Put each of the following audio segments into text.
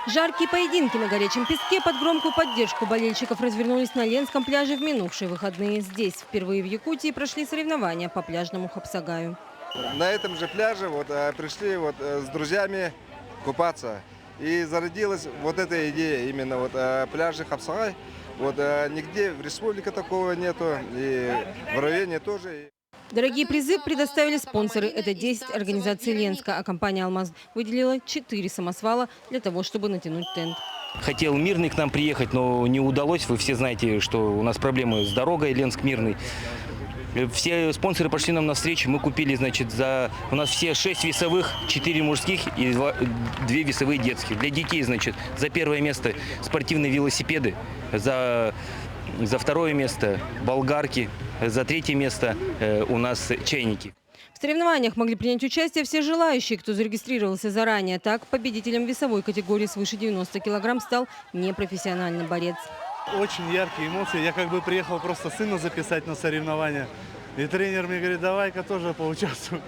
Жаркие поединки на горячем песке под громкую поддержку болельщиков развернулись на Ленском пляже в минувшие выходные. Здесь впервые в Якутии прошли соревнования по пляжному хапсагаю. На этом же пляже пришли с друзьями купаться. И зародилась вот эта идея именно пляжа Хапсагай. Нигде в республике такого нету, и в районе тоже. Дорогие призы предоставили спонсоры. Это 10 организаций Ленска, а компания «Алмаз» выделила 4 самосвала для того, чтобы натянуть тент. Хотел Мирный к нам приехать, но не удалось. Вы все знаете, что у нас проблемы с дорогой Ленск-Мирный. Все спонсоры пошли нам навстречу. Мы купили, у нас все 6 весовых, 4 мужских и 2 весовые детских. Для детей, за первое место спортивные велосипеды, за второе место болгарки, за третье место у нас чайники. В соревнованиях могли принять участие все желающие, кто зарегистрировался заранее. Так, победителем весовой категории свыше 90 килограмм стал непрофессиональный борец. Очень яркие эмоции. Я приехал просто сына записать на соревнования. И тренер мне говорит, давай-ка тоже поучаствуй.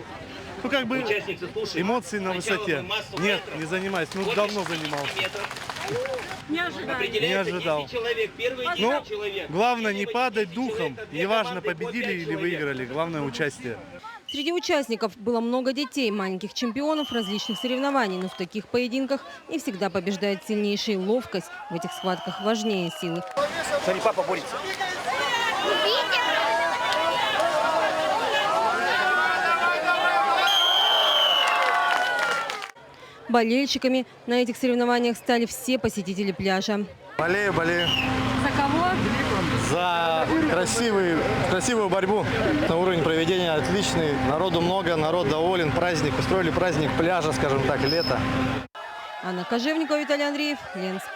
Эмоции на высоте. Нет, не занимаюсь. Давно занимался. Не ожидал. Но главное не падать духом. Неважно, победили или выиграли. Главное участие. Среди участников было много детей, маленьких чемпионов различных соревнований. Но в таких поединках не всегда побеждает сильнейший. Ловкость в этих схватках важнее силы. Смотри, папа борется. Болельщиками на этих соревнованиях стали все посетители пляжа. Болею. За кого? За красивую борьбу. На уровень проведения отличный. Народу много, народ доволен. Праздник. Устроили праздник пляжа, скажем так, лето. Анна Кожевникова, Виталий Андреев, Ленск.